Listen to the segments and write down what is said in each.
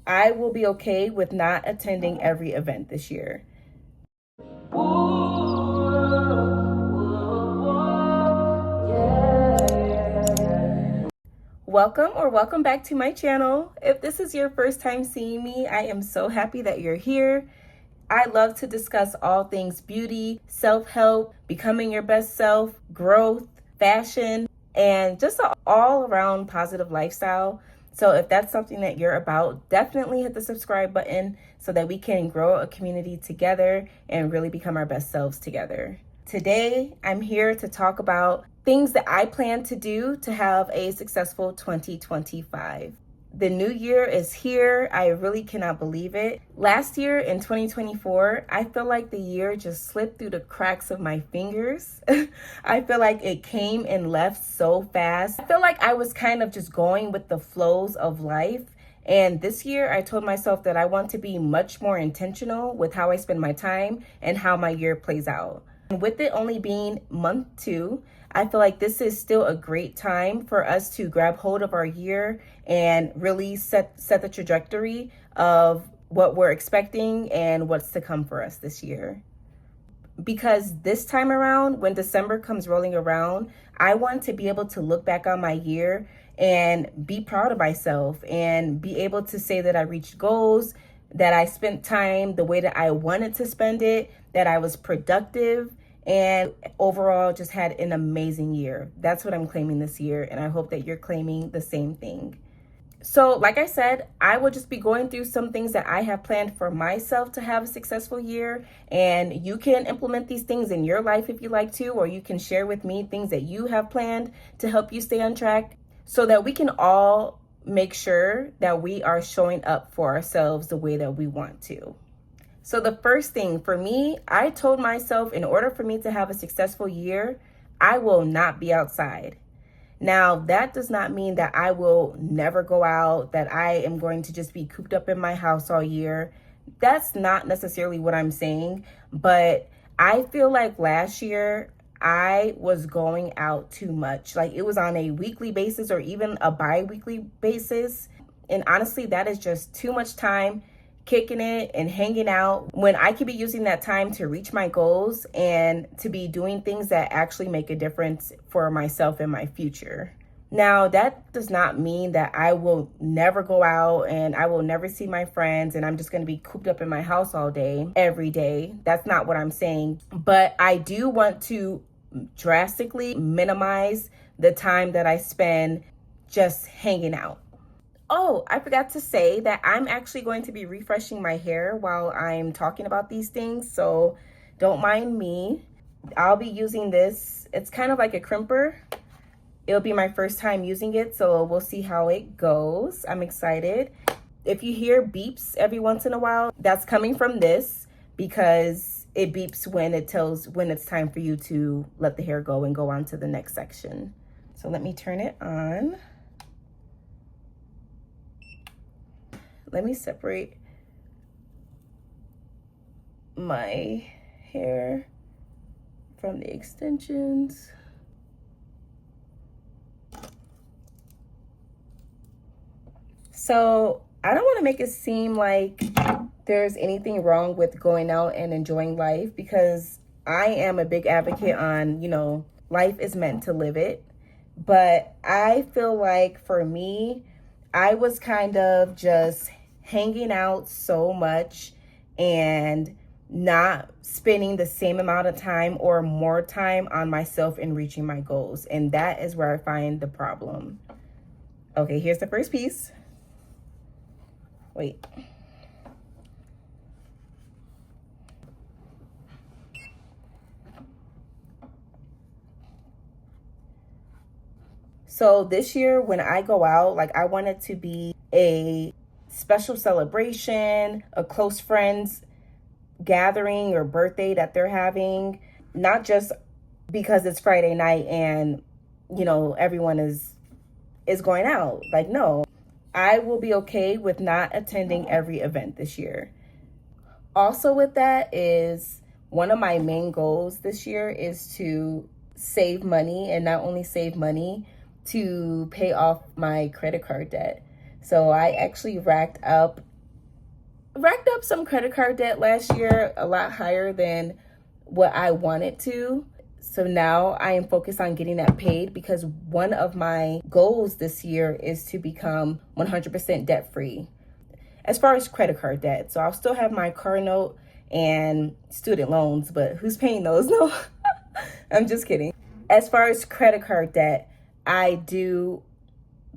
I will be okay with not attending every event this year. Welcome back to my channel. If this is your first time seeing me, I am so happy that you're here. I love to discuss all things beauty, self-help, becoming your best self, growth, fashion, and just an all-around positive lifestyle. So if that's something that you're about, definitely hit the subscribe button so that we can grow a community together and really become our best selves together. Today, I'm here to talk about things that I plan to do to have a successful 2025. The new year is here. I really cannot believe it. Last year in 2024, I feel like the year just slipped through the cracks of my fingers. I feel like it came and left so fast. I feel like I was kind of just going with the flows of life. And this year, I told myself that I want to be much more intentional with how I spend my time and how my year plays out. And with it only being month 2, I feel like this is still a great time for us to grab hold of our year and really set the trajectory of what we're expecting and what's to come for us this year. Because this time around, when December comes rolling around, I want to be able to look back on my year and be proud of myself and be able to say that I reached goals, that I spent time the way that I wanted to spend it, that I was productive, and overall just had an amazing year. That's what I'm claiming this year, and I hope that you're claiming the same thing. So like I said, I will just be going through some things that I have planned for myself to have a successful year, and you can implement these things in your life if you like to, or you can share with me things that you have planned to help you stay on track so that we can all make sure that we are showing up for ourselves the way that we want to. So the first thing for me, I told myself in order for me to have a successful year, I will not be outside. Now, that does not mean that I will never go out, that I am going to just be cooped up in my house all year. That's not necessarily what I'm saying, but I feel like last year I was going out too much. Like it was on a weekly basis or even a bi-weekly basis. And honestly, that is just too much time kicking it and hanging out when I could be using that time to reach my goals and to be doing things that actually make a difference for myself and my future. Now, that does not mean that I will never go out and I will never see my friends and I'm just going to be cooped up in my house all day, every day. That's not what I'm saying. But I do want to drastically minimize the time that I spend just hanging out. Oh, I forgot to say that I'm actually going to be refreshing my hair while I'm talking about these things, so don't mind me. I'll be using this. It's kind of like a crimper. It'll be my first time using it, so we'll see how it goes. I'm excited. If you hear beeps every once in a while, that's coming from this because it beeps when it tells when it's time for you to let the hair go and go on to the next section. So let me turn it on. Let me separate my hair from the extensions. So I don't want to make it seem like there's anything wrong with going out and enjoying life, because I am a big advocate on, life is meant to live it. But I feel like for me, I was kind of just hanging out so much and not spending the same amount of time or more time on myself in reaching my goals. And that is where I find the problem. Okay, here's the first piece. Wait. So this year when I go out, like I want it to be a special celebration, a close friends gathering or birthday that they're having, not just because it's Friday night and, everyone is going out. Like, no, I will be okay with not attending every event this year. Also with that is one of my main goals this year is to save money, and not only save money, to pay off my credit card debt. So I actually racked up racked up some credit card debt last year, a lot higher than what I wanted to. So now I am focused on getting that paid, because one of my goals this year is to become 100% debt free as far as credit card debt. So I'll still have my car note and student loans, but who's paying those? No, I'm just kidding. As far as credit card debt, I do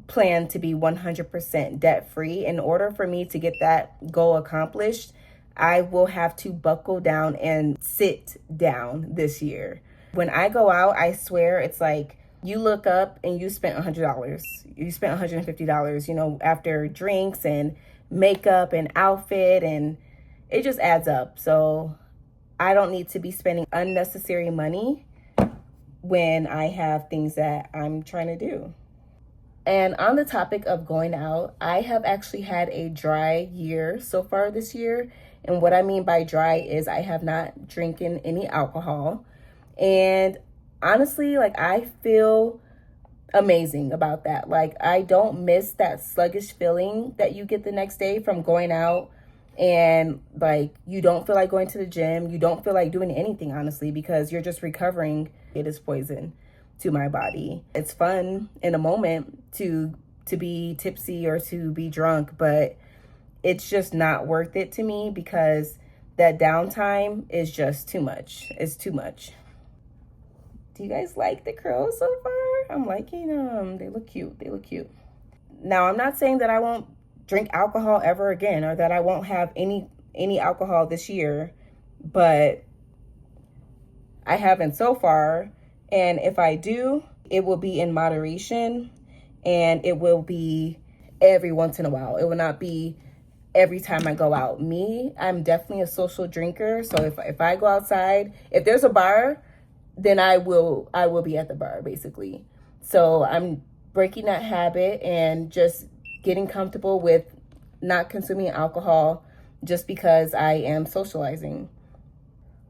plan to be 100% debt free. In order for me to get that goal accomplished, I will have to buckle down and sit down this year. When I go out, I swear it's like you look up and you spent $100. You spent $150, after drinks and makeup and outfit, and it just adds up. So I don't need to be spending unnecessary money when I have things that I'm trying to do. And on the topic of going out, I have actually had a dry year so far this year. And what I mean by dry is I have not drinking any alcohol. And honestly, I feel amazing about that. I don't miss that sluggish feeling that you get the next day from going out, and you don't feel like going to the gym. You don't feel like doing anything, honestly, because you're just recovering. It is poison to my body. It's fun in a moment to be tipsy or to be drunk, but it's just not worth it to me, because that downtime is just too much. It's too much. Do you guys like the curls so far? I'm liking them. They look cute. They look cute. Now, I'm not saying that I won't drink alcohol ever again, or that I won't have any alcohol this year, but I haven't so far. And if I do, it will be in moderation, and it will be every once in a while. It will not be every time I go out. I'm definitely a social drinker. So if I go outside, if there's a bar, then I will be at the bar, basically. So I'm breaking that habit and just getting comfortable with not consuming alcohol just because I am socializing.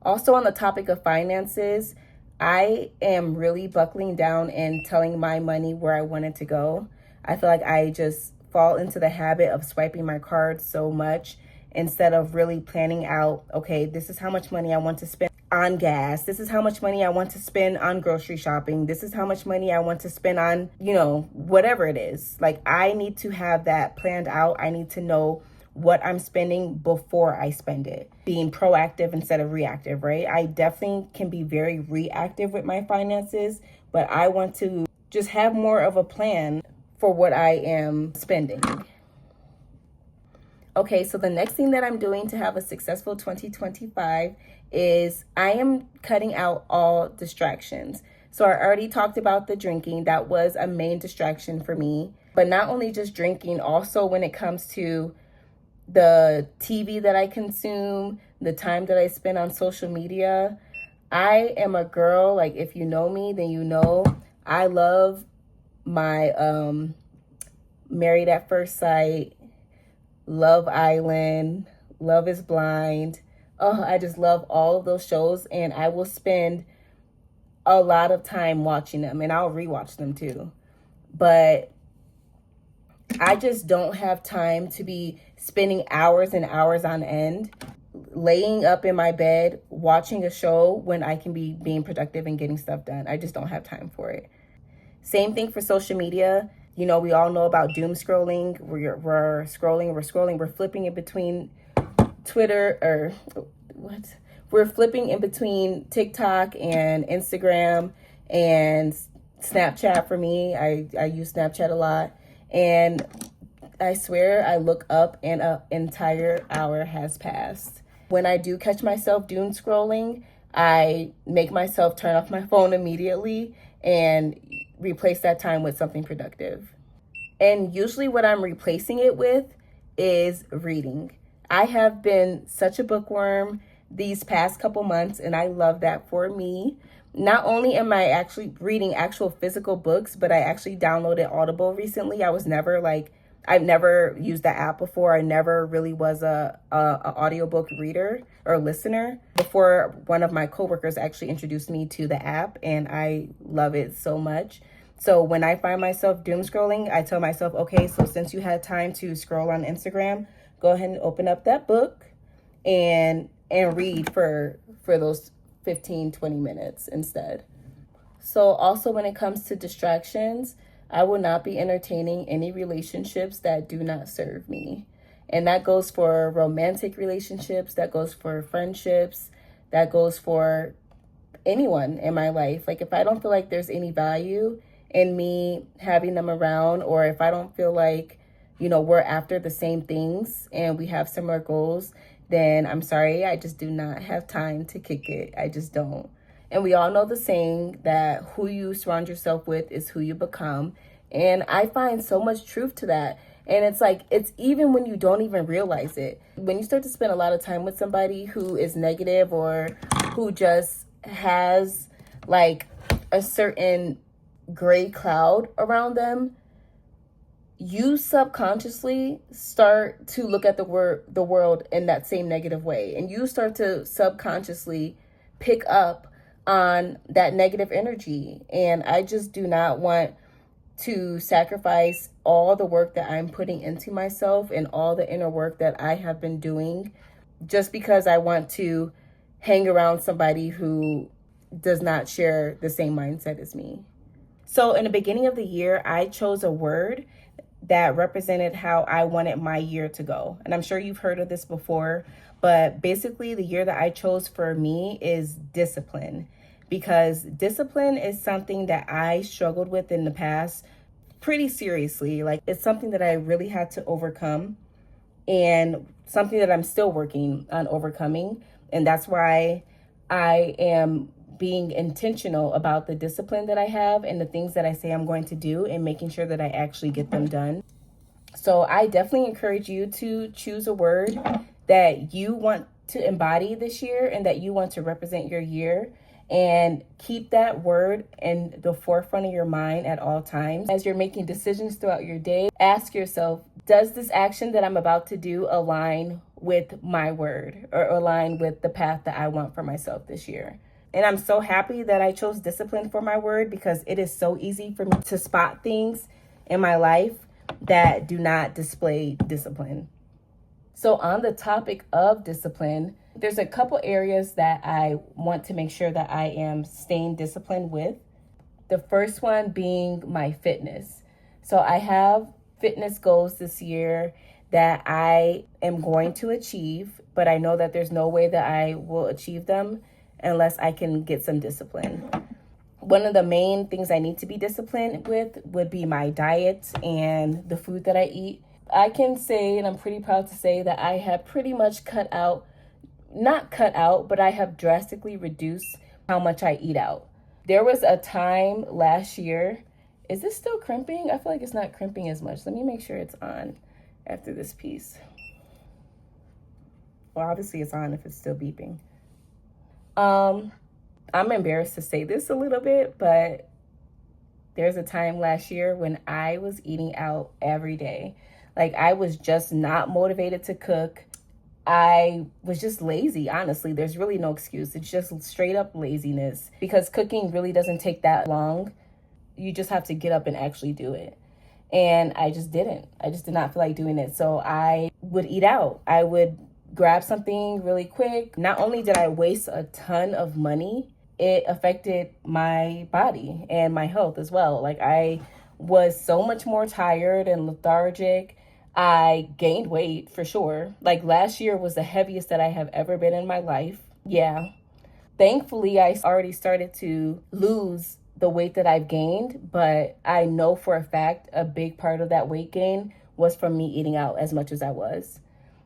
Also, on the topic of finances, I am really buckling down and telling my money where I want it to go. I feel like I just fall into the habit of swiping my cards so much instead of really planning out, okay, this is how much money I want to spend on gas. This is how much money I want to spend on grocery shopping. This is how much money I want to spend on, whatever it is. I need to have that planned out. I need to know what I'm spending before I spend it. Being proactive instead of reactive, right? I definitely can be very reactive with my finances, but I want to just have more of a plan for what I am spending. Okay, so the next thing that I'm doing to have a successful 2025 is I am cutting out all distractions. So I already talked about the drinking. That was a main distraction for me. But not only just drinking, also when it comes to the TV that I consume, the time that I spend on social media. I am a girl, if you know me, then you know I love my Married at First Sight, Love Island, Love is Blind. Oh, I just love all of those shows, and I will spend a lot of time watching them, and I'll rewatch them too. But I just don't have time to be spending hours and hours on end laying up in my bed watching a show when I can be being productive and getting stuff done. I just don't have time for it. Same thing for social media. We all know about doom scrolling. We're scrolling, we're flipping in between Twitter we're flipping in between TikTok and Instagram and Snapchat. For me, I use Snapchat a lot, and I swear I look up and an entire hour has passed. When I do catch myself doom scrolling, I make myself turn off my phone immediately and replace that time with something productive. And usually what I'm replacing it with is reading. I have been such a bookworm these past couple months, and I love that for me. Not only am I actually reading actual physical books, but I actually downloaded Audible recently. I've never used that app before. I never really was a audiobook reader or listener before one of my coworkers actually introduced me to the app, and I love it so much. So when I find myself doom scrolling, I tell myself, okay, so since you had time to scroll on Instagram, go ahead and open up that book and read for those 15-20 minutes instead. So also when it comes to distractions, I will not be entertaining any relationships that do not serve me. And that goes for romantic relationships, that goes for friendships, that goes for anyone in my life. Like if I don't feel like there's any value in me having them around, or if I don't feel like, we're after the same things and we have similar goals, then I'm sorry, I just do not have time to kick it. I just don't. And we all know the saying that who you surround yourself with is who you become. And I find so much truth to that. And it's like, it's even when you don't even realize it. When you start to spend a lot of time with somebody who is negative or who just has like a certain gray cloud around them, you subconsciously start to look at the world in that same negative way. And you start to subconsciously pick up on that negative energy. And I just do not want to sacrifice all the work that I'm putting into myself and all the inner work that I have been doing just because I want to hang around somebody who does not share the same mindset as me. So in the beginning of the year, I chose a word that represented how I wanted my year to go. And I'm sure you've heard of this before, but basically the year that I chose for me is discipline. Because discipline is something that I struggled with in the past pretty seriously. Like it's something that I really had to overcome and something that I'm still working on overcoming. And that's why I am being intentional about the discipline that I have and the things that I say I'm going to do and making sure that I actually get them done. So I definitely encourage you to choose a word that you want to embody this year and that you want to represent your year. And keep that word in the forefront of your mind at all times. As you're making decisions throughout your day, ask yourself, does this action that I'm about to do align with my word or align with the path that I want for myself this year? And I'm so happy that I chose discipline for my word because it is so easy for me to spot things in my life that do not display discipline. So on the topic of discipline, there's a couple areas that I want to make sure that I am staying disciplined with. The first one being my fitness. So I have fitness goals this year that I am going to achieve, but I know that there's no way that I will achieve them unless I can get some discipline. One of the main things I need to be disciplined with would be my diet and the food that I eat. I can say, and I'm pretty proud to say, that I have pretty much but I have drastically reduced how much I eat out. There was a time last year. Is this still crimping? I feel like it's not crimping as much. Let me make sure it's on after this piece. Well, obviously it's on if it's still beeping. I'm embarrassed to say this a little bit, but there's a time last year when I was eating out every day. Like I was just not motivated to cook. I was just lazy, honestly. There's really no excuse. It's just straight up laziness because cooking really doesn't take that long. You just have to get up and actually do it. And I just didn't. I just did not feel like doing it. So I would eat out. I would grab something really quick. Not only did I waste a ton of money, it affected my body and my health as well. Like I was so much more tired and lethargic. I gained weight for sure. Like last year was the heaviest that I have ever been in my life. Yeah. Thankfully, I already started to lose the weight that I've gained, but I know for a fact a big part of that weight gain was from me eating out as much as I was.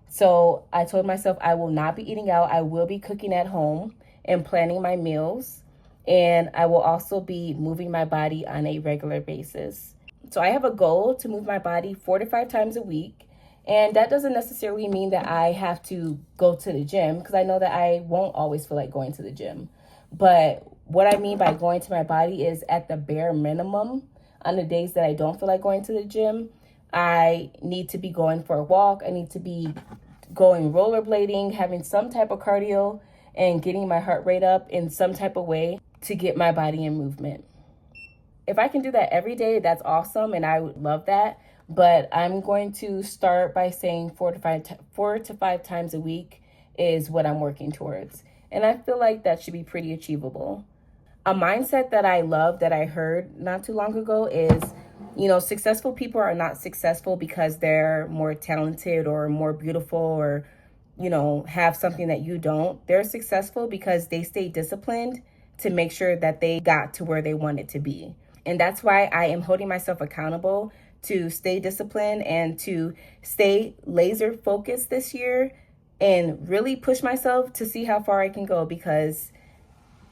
So I told myself I will not be eating out. I will be cooking at home and planning my meals. And I will also be moving my body on a regular basis. So I have a goal to move my body 4 to 5 times a week. And that doesn't necessarily mean that I have to go to the gym because I know that I won't always feel like going to the gym. But what I mean by going to my body is at the bare minimum, on the days that I don't feel like going to the gym, I need to be going for a walk. I need to be going rollerblading, having some type of cardio and getting my heart rate up in some type of way to get my body in movement. If I can do that every day, that's awesome and I would love that. But I'm going to start by saying 4 to 5 times a week is what I'm working towards. And I feel like that should be pretty achievable. A mindset that I love that I heard not too long ago is, successful people are not successful because they're more talented or more beautiful or, have something that you don't. They're successful because they stay disciplined to make sure that they got to where they wanted to be. And that's why I am holding myself accountable to stay disciplined and to stay laser focused this year and really push myself to see how far I can go, because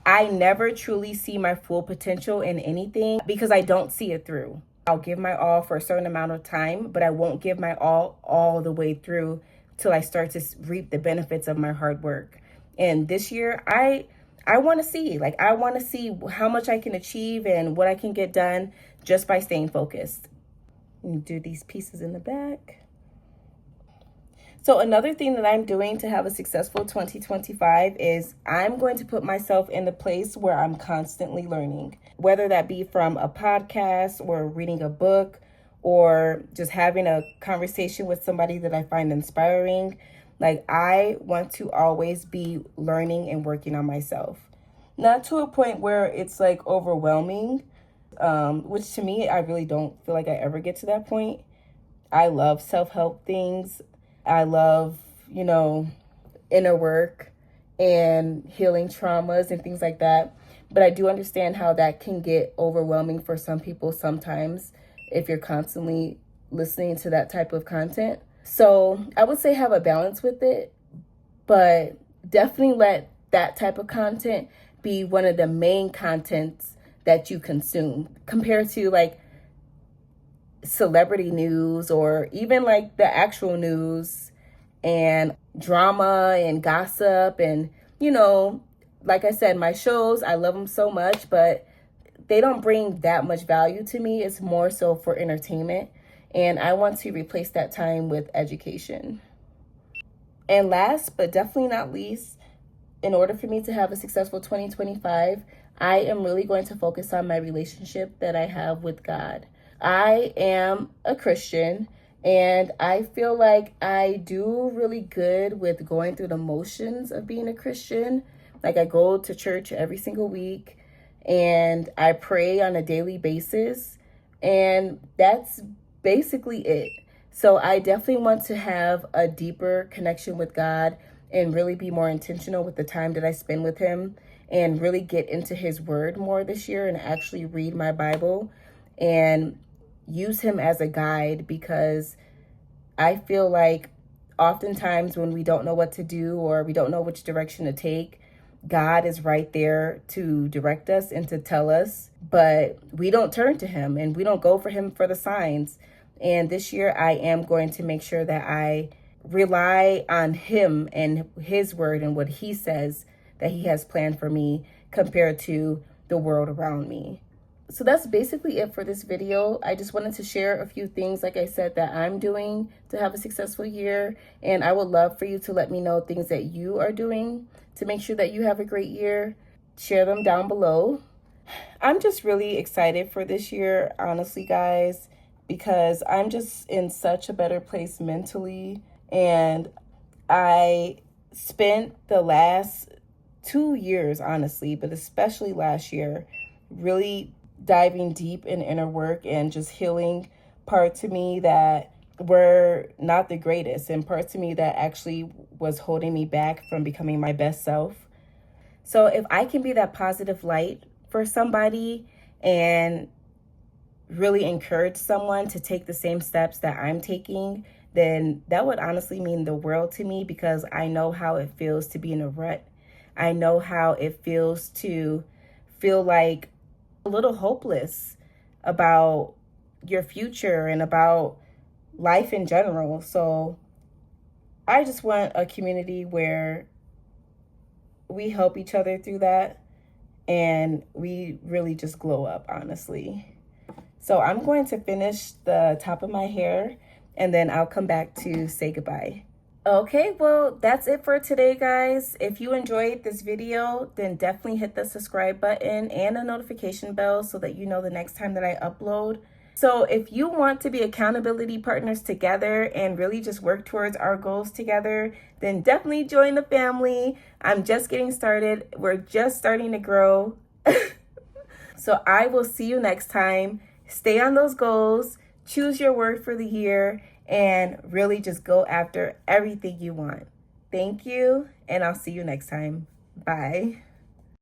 I never truly see my full potential in anything because I don't see it through. I'll give my all for a certain amount of time, but I won't give my all the way through till I start to reap the benefits of my hard work. And this year, I want to see, how much I can achieve and what I can get done just by staying focused. And do these pieces in the back. So another thing that I'm doing to have a successful 2025 is I'm going to put myself in the place where I'm constantly learning, whether that be from a podcast or reading a book or just having a conversation with somebody that I find inspiring. I want to always be learning and working on myself. Not to a point where it's overwhelming, which to me, I really don't feel like I ever get to that point. I love self-help things. I love, inner work and healing traumas and things like that. But I do understand how that can get overwhelming for some people sometimes if you're constantly listening to that type of content. So I would say have a balance with it, but definitely let that type of content be one of the main contents that you consume compared to celebrity news or even the actual news and drama and gossip. And like I said, my shows, I love them so much, but they don't bring that much value to me. It's more so for entertainment, and I want to replace that time with education. And last but definitely not least, in order for me to have a successful 2025, I am really going to focus on my relationship that I have with God. I am a Christian, and I feel like I do really good with going through the motions of being a Christian. I go to church every single week, and I pray on a daily basis, and that's basically it. So I definitely want to have a deeper connection with God and really be more intentional with the time that I spend with him and really get into his word more this year and actually read my Bible and use him as a guide, because I feel like oftentimes when we don't know what to do or we don't know which direction to take, God is right there to direct us and to tell us, but we don't turn to him and we don't go for him for the signs. And this year I am going to make sure that I rely on him and his word and what he says that he has planned for me compared to the world around me. So that's basically it for this video. I just wanted to share a few things, like I said, that I'm doing to have a successful year. And I would love for you to let me know things that you are doing to make sure that you have a great year. Share them down below. I'm just really excited for this year, honestly, guys, because I'm just in such a better place mentally. And I spent the last 2 years, honestly, but especially last year, really diving deep in inner work and just healing parts of me that were not the greatest and parts of me that actually was holding me back from becoming my best self. So if I can be that positive light for somebody and really encourage someone to take the same steps that I'm taking, then that would honestly mean the world to me, because I know how it feels to be in a rut. I know how it feels to feel like a little hopeless about your future and about life in general. So I just want a community where we help each other through that and we really just glow up, honestly. So I'm going to finish the top of my hair and then I'll come back to say goodbye. Okay, well, that's it for today, guys. If you enjoyed this video, then definitely hit the subscribe button and the notification bell so that you know the next time that I upload. So if you want to be accountability partners together and really just work towards our goals together, then definitely join the family. I'm just getting started. We're just starting to grow. So I will see you next time. Stay on those goals, choose your word for the year, and really just go after everything you want. Thank you, and I'll see you next time. Bye.